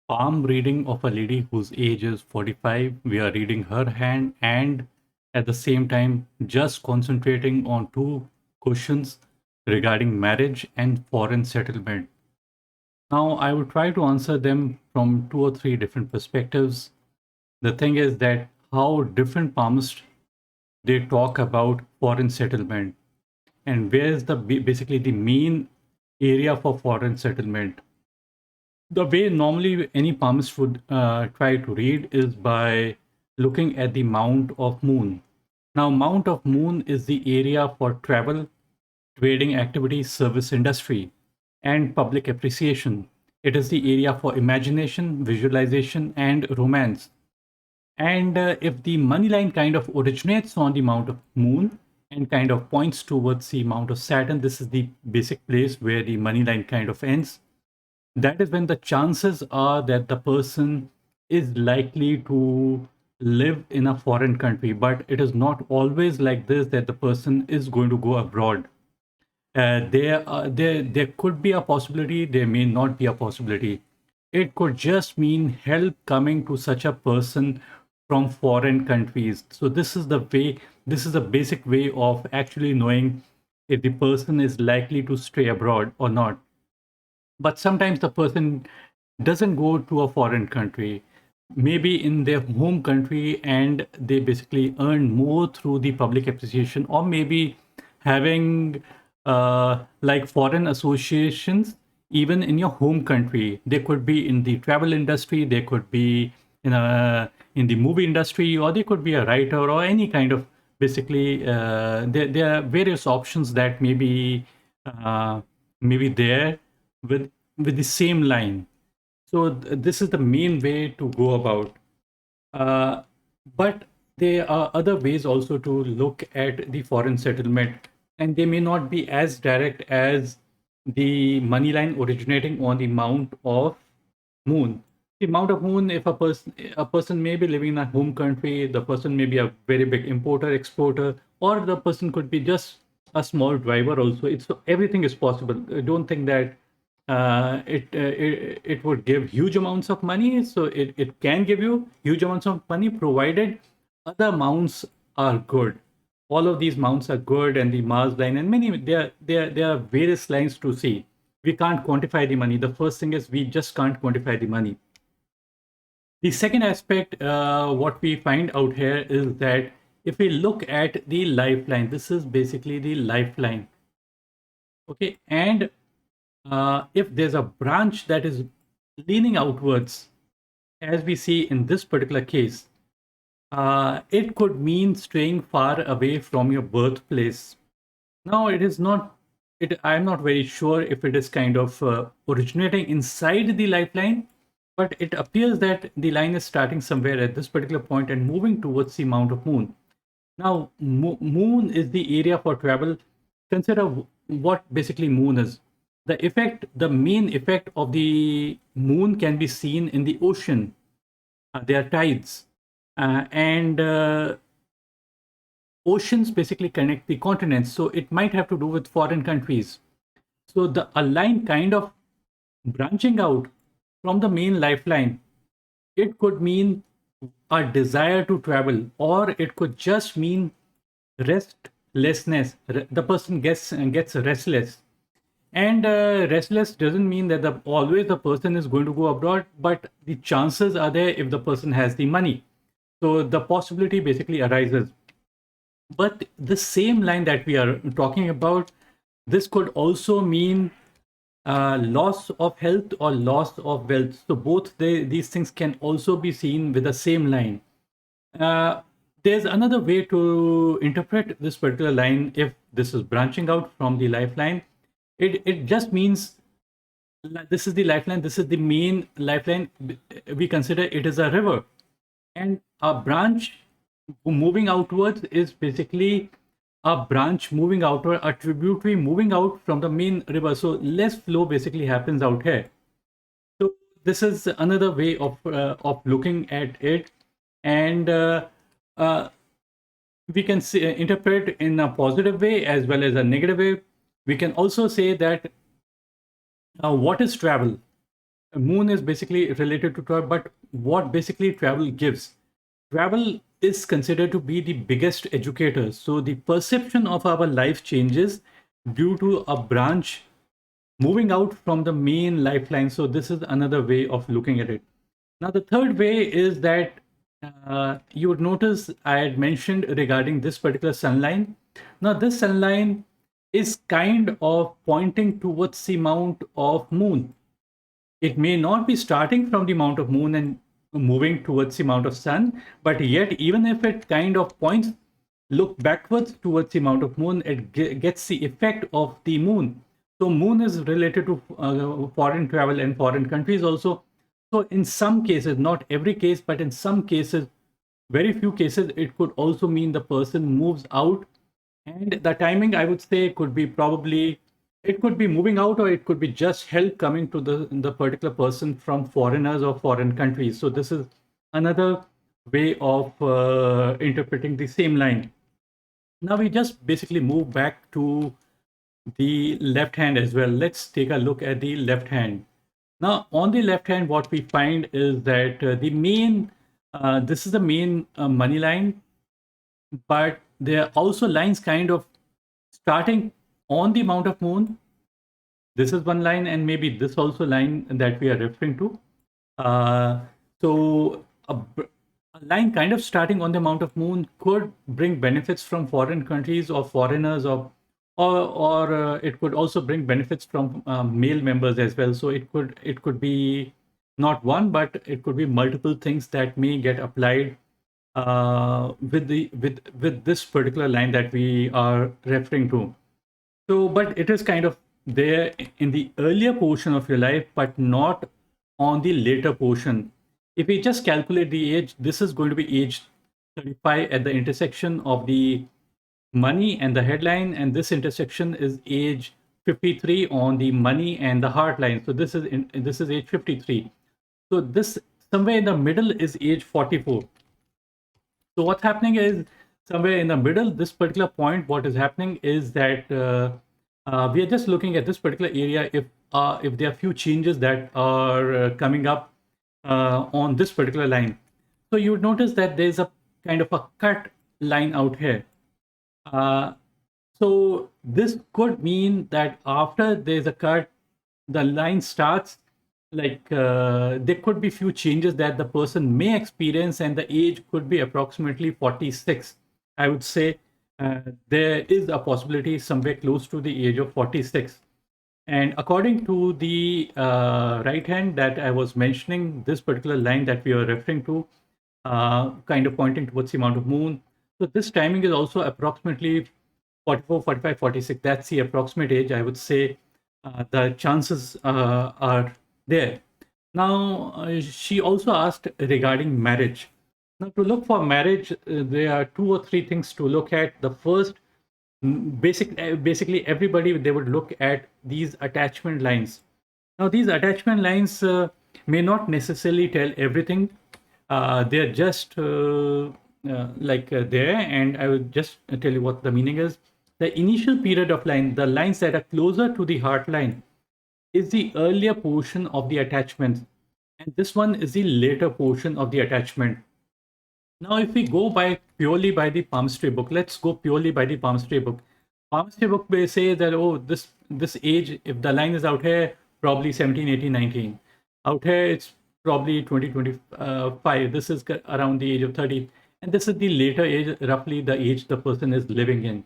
palm reading of a lady whose age is 45. We are reading her hand and at the same time just concentrating on two questions regarding marriage and foreign settlement. Now, I will try to answer them from two or three different perspectives. The thing is that how different palmists they talk about foreign settlement and where is the basically the main area for foreign settlement. The way normally any palmist would try to read is by looking at the mount of moon. Now, mount of moon is the area for travel, trading activities, service industry, and public appreciation. It is the area for imagination, visualization, and romance. And if the money line kind of originates on the mount of moon and kind of points towards the mount of Saturn, this is the basic place where the money line kind of ends. That is when the chances are that the person is likely to live in a foreign country. But it is not always like this that the person is going to go abroad. There could be a possibility, there may not be a possibility. It could just mean help coming to such a person from foreign countries. So this is a basic way of actually knowing if the person is likely to stray abroad or not. But sometimes the person doesn't go to a foreign country, maybe in their home country, and they basically earn more through the public appreciation, or maybe having like foreign associations even in your home country. They could be in the travel industry, they could be in the movie industry, or they could be a writer or any kind of basically there are various options that may be there with the same line. So this is the main way to go about. Uh, but there are other ways also to look at the foreign settlement, and they may not be as direct as the money line originating on the mount of moon. The mount of moon, if a person may be living in a home country, the person may be a very big importer, exporter, or the person could be just a small driver also. It's everything is possible. I don't think that it would give huge amounts of money. So it can give you huge amounts of money provided other mounts are good. All of these mounts are good, and the Mars line and many there are various lines to see. We can't quantify the money. The first thing is we just can't quantify the money. The second aspect, what we find out here is that if we look at the lifeline, this is basically the lifeline. Okay, and if there's a branch that is leaning outwards, as we see in this particular case, it could mean straying far away from your birthplace. Now, it is not. I'm not very sure if it is kind of originating inside the lifeline, but it appears that the line is starting somewhere at this particular point and moving towards the mount of moon. Now, moon is the area for travel. Consider what basically moon is. The main effect of the moon can be seen in the ocean. There are tides, and oceans basically connect the continents. So it might have to do with foreign countries. So a line kind of branching out from the main lifeline, it could mean a desire to travel, or it could just mean restlessness. The person gets restless, and restless doesn't mean that always the person is going to go abroad, but the chances are there if the person has the money. So the possibility basically arises. But the same line that we are talking about, this could also mean loss of health or loss of wealth. So both these things can also be seen with the same line. Uh, there's another way to interpret this particular line if this is branching out from the lifeline. It just means this is the lifeline, this is the main lifeline. We consider it as a river. And a branch moving outwards is basically a branch moving outward, a tributary moving out from the main river. So less flow basically happens out here. So this is another way of looking at it, and uh, we can interpret in a positive way as well as a negative way. We can also say that what is travel? Moon is basically related to travel, but what basically travel gives? Travel is considered to be the biggest educator. So the perception of our life changes due to a branch moving out from the main lifeline. So this is another way of looking at it. Now, the third way is that you would notice I had mentioned regarding this particular sun line. Now, this sun line is kind of pointing towards the amount of moon. It may not be starting from the amount of moon and moving towards the amount of sun, but yet, even if it kind of points, look backwards towards the amount of moon, it gets the effect of the moon. So, moon is related to foreign travel and foreign countries also. So, in some cases, not every case, but in some cases, very few cases, it could also mean the person moves out, and the timing, I would say, could be probably, it could be moving out, or it could be just help coming to the particular person from foreigners or foreign countries. So this is another way of interpreting the same line. Now we just basically move back to the left hand as well. Let's take a look at the left hand. Now, on the left hand, what we find is that the main, this is the main money line, but there are also lines kind of starting on the amount of moon. This is one line, and maybe this also line that we are referring to. Uh, so a line kind of starting on the amount of moon could bring benefits from foreign countries or foreigners, or it could also bring benefits from male members as well. So it could be not one, but it could be multiple things that may get applied with this particular line that we are referring to. So, but it is kind of there in the earlier portion of your life, but not on the later portion. If we just calculate the age, this is going to be age 35 at the intersection of the money and the headline, and this intersection is age 53 on the money and the heart line. So this is age 53. So this somewhere in the middle is age 44. So what's happening is somewhere in the middle, this particular point, what is happening is that we are just looking at this particular area if there are few changes that are coming up on this particular line. So you would notice that there's a kind of a cut line out here. Uh, so this could mean that after there's a cut, the line starts like there could be few changes that the person may experience, and the age could be approximately 46. I would say there is a possibility somewhere close to the age of 46. And according to the right hand that I was mentioning, this particular line that we are referring to, kind of pointing towards the amount of moon. So this timing is also approximately 44, 45, 46. That's the approximate age. I would say the chances are there. Now, she also asked regarding marriage. Now, to look for marriage, there are two or three things to look at. The first, basically, everybody they would look at these attachment lines. Now, these attachment lines may not necessarily tell everything. They're just there, and I will just tell you what the meaning is. The initial period of line, the lines that are closer to the heart line, is the earlier portion of the attachment, and this one is the later portion of the attachment. Now, if we go by purely by the palmistry book, let's go purely by the palmistry book. Palmistry book may say that, oh, this age, if the line is out here, probably 17, 18, 19. Out here, it's probably 20, 25. This is around the age of 30. And this is the later age, roughly the age the person is living in.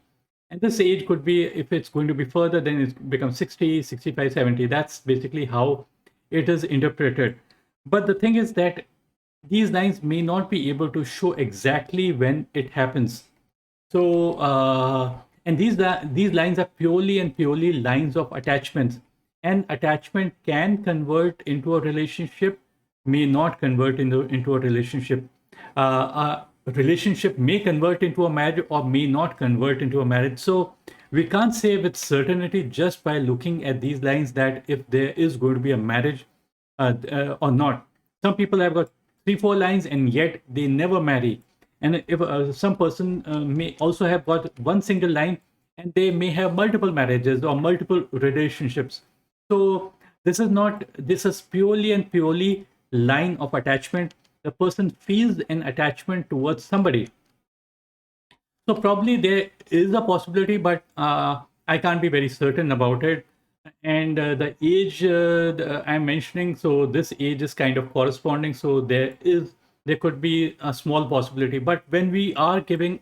And this age could be, if it's going to be further, then it becomes 60, 65, 70. That's basically how it is interpreted. But the thing is that these lines may not be able to show exactly when it happens. So, and these lines are purely and purely lines of attachments. And attachment can convert into a relationship, may not convert into a relationship. A relationship may convert into a marriage or may not convert into a marriage. So we can't say with certainty just by looking at these lines that if there is going to be a marriage or not. Some people have got 3, 4 lines and yet they never marry. And if some person may also have got one single line and they may have multiple marriages or multiple relationships. So This is purely and purely line of attachment. The person feels an attachment towards somebody. So probably there is a possibility, but I can't be very certain about it. And the age I'm mentioning, so this age is kind of corresponding. So there could be a small possibility. But when we are giving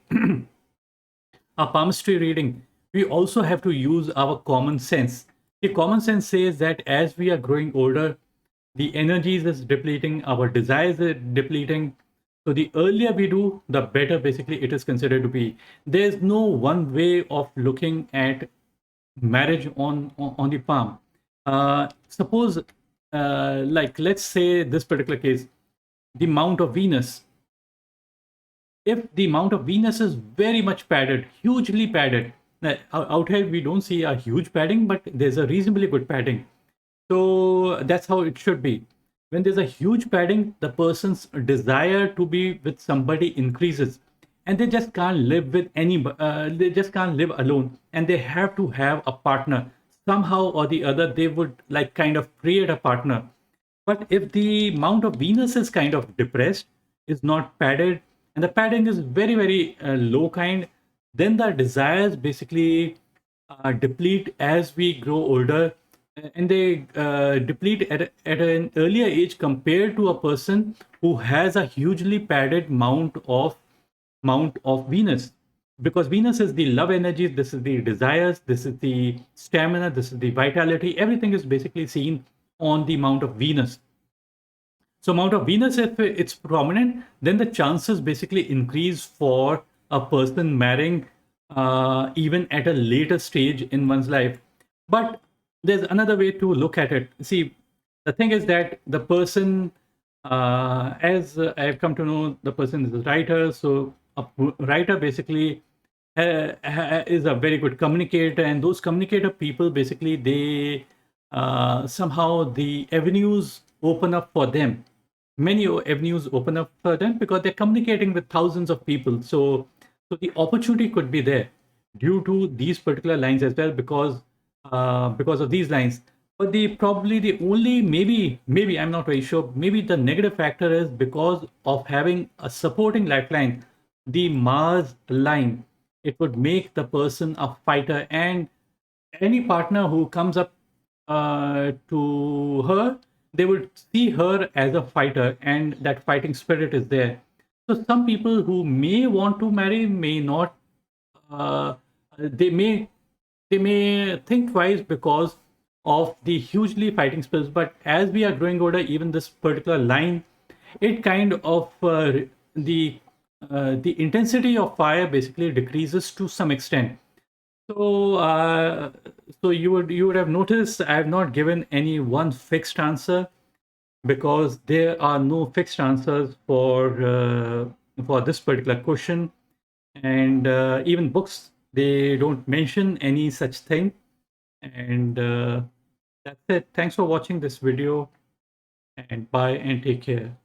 a palmistry reading, we also have to use our common sense. The common sense says that as we are growing older, the energies is depleting, our desires are depleting. So the earlier we do, the better basically it is considered to be. There's no one way of looking at marriage on the palm. Suppose, like let's say this particular case, the mount of Venus. If the amount of Venus is very much padded, hugely padded, out here we don't see a huge padding, but there's a reasonably good padding. So that's how it should be. When there's a huge padding, the person's desire to be with somebody increases, and they just can't live with any. They just can't live alone, and they have to have a partner somehow or the other. They would like kind of create a partner. But if the mount of Venus is kind of depressed, is not padded, and the padding is very, very low kind, then the desires basically deplete as we grow older, and they deplete at an earlier age compared to a person who has a hugely padded mount of Venus. Because Venus is the love energy, this is the desires, this is the stamina, this is the vitality. Everything is basically seen on the mount of Venus. So amount of Venus, if it's prominent, then the chances basically increase for a person marrying even at a later stage in one's life. But there's another way to look at it. See, the thing is that the person, as I've come to know, the person is a writer. So a writer basically is a very good communicator, and those communicator people basically they somehow the avenues open up for them. Many avenues open up for them because they're communicating with thousands of people. So the opportunity could be there due to these particular lines as well, because of these lines. But the probably the only maybe I'm not very sure. Maybe the negative factor is because of having a supporting lifeline, the Mars line. It would make the person a fighter, and any partner who comes up to her, they would see her as a fighter, and that fighting spirit is there. So some people who may want to marry may not. Uh, they may they may think twice because of the hugely fighting spills. But as we are growing older, even this particular line, it kind of the intensity of fire basically decreases to some extent. So, you would have noticed I have not given any one fixed answer because there are no fixed answers for this particular question, and even books they don't mention any such thing. And that's it. Thanks for watching this video, and bye and take care.